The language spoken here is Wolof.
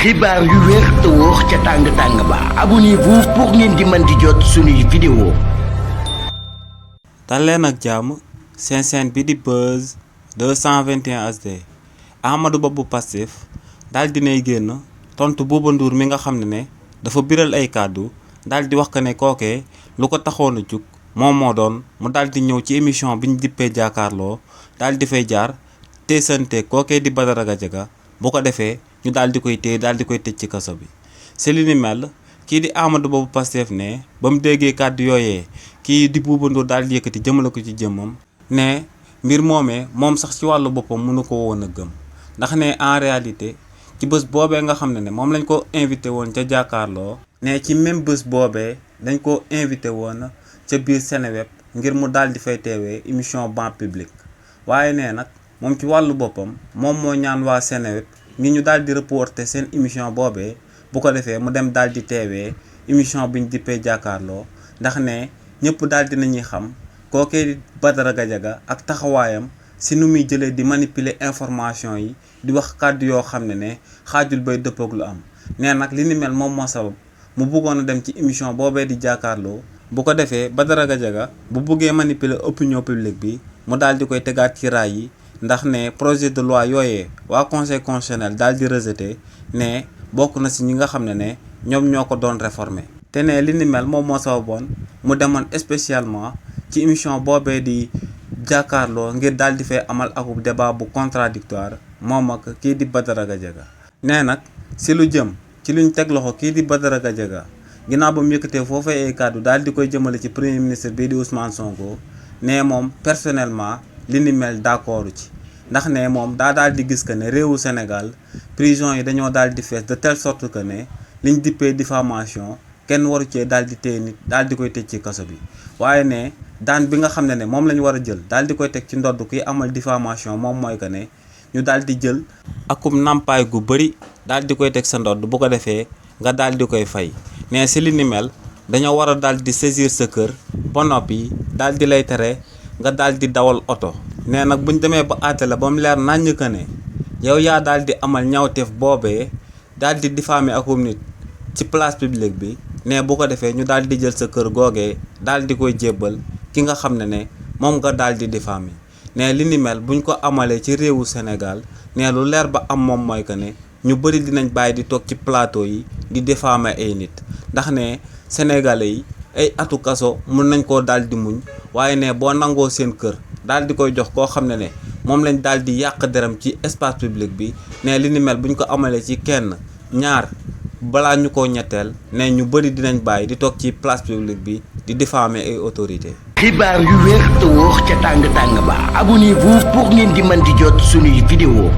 xibaar yu wér te wóor ca tàng-tàng ba abonnez-vous pour ngeen di mën di jot suñuy vidéo. dal leen ak jàmm seen chaîne bi di Buzz 221 HD Amadou Ba bu Pastef daal dinay génn tontu Bouba Ndour mi nga xam ne dafa biral ay kàddu daal di wax que ne kookee lu ko taxoon a jug moom moo doon mu daal di ñëw ci émission bi ñu dippee jàkkaarloo daal di fay jaar teesante kookee di Badara Gadiaga bu ko defee ñu daal di koy téye daal di koy tëj ci kaso bi. si li ni mel kii di Amadou Ba bu Pastef ne ba mu déggee kàddu yooyee kii di Bouba Ndour daal di yëkkati jëmale ko ci jëmmam ne mbir moomee moom sax ci wàllu boppam mënu ko woon a gëm ndax ne en réalité ci bés boobee nga xam ne moom lañ ko invité woon ca jàkkaarloo ne ci même bés boobee dañ ko invité woon ca biir Seneweb ngir mu daal di fay teewee émission ban public waaye nee nag moom ci wàllu boppam moom moo ñaan waa Seneweb ngi ñu daal di reporter seen émission boobee bu ko defee mu dem daal di teewee émission bi ñu dippee jàkkaarloo ndax ne ñëpp daal di nañuy xam kookee Badara Gadiaga ak taxawaayam si nu muy jëlee di manipuler information yi di wax kàddu yoo xam ne xaajul bay dëppoog lu am nee nag li ni mel moom moo sabab mu bëggoon a dem ci émission boobee di jàkkaarloo bu ko defee Badara Gadiaga bu bëggee manipuler opinion publique bi mu daal di koy tegaat ci raay yi ndax ne projet de loi yooyee waa conseil constitutionnel daal di rejeté ne bokk na si ñi nga xam ne ñoom ñoo ko doon réformer te ne li ni mel moom moo sababoon mu demoon spécialement ci émission boobee di jàkkaarloo ngir daal di fay amal akub débat bu contradictoire moom ak kii di Badara Gadiaga nee nag si lu jëm ci luñ teg loxo kii di Badara Gadiaga ginnaaw ba mu yëkkatee foofee ay kàddu daal di koy jëmale ci premier ministre bii di Ousmane Sonko ne moom personnellement li ni mel d'accordu ci ndax ne moom daal di gis que ne réewu Sénégal prison yi dañoo daal di fees de telle sorte que ne liñ dippee diffamation kenn waru cee daal di téye nit daal di koy tëj ci kaso bi waaye ne daan bi nga xam ne moom la ñu war a jël daal di koy teg ci ndodd kuy amal diffamation moom mooy que ne ñu daal di jël akum nampaay gu bëri daal di koy teg sa ndodd bu ko defee nga daal di koy fay mais si li ni mel dañoo war a daal di saisir sa kër ba noppi daal di lay tere nga daal di dawal oto nee nag buñ demee ba àtte la ba mu leer naññ que ne yow yaa daal di amal ñawteef boobee daal di diffamer akum nit ci place publique bi ne bu ko defee ñu daal di jël sa kër googee daal di koy jébbal ki nga xam ne moom nga daal di diffamer ne li ni mel buñ ko amalee ci réewu Sénégal ne lu leer ba am moom mooy que ne ñu bëri dinañ bàyyi di toog ci plateau yi di diffamer ay nit ndax ne sénégalais yi ay atu kaso mun nañ koo daal di muñ waaye ne boo nangoo seen kër daal di koy jox koo xam ne moom lañ daal di yàq deram ci espace public bi ne li ni mel buñ ko amalee ci kenn ñaar balaa ñu ko ñetteel ne ñu bëri dinañ bàyyi di toog ci place publique bi di diffamer ay autorités. xibaar yu wér te wóor ca tàng-tàng ba abonnez-vous pour ngeen di mën di jot suñuy vidéo.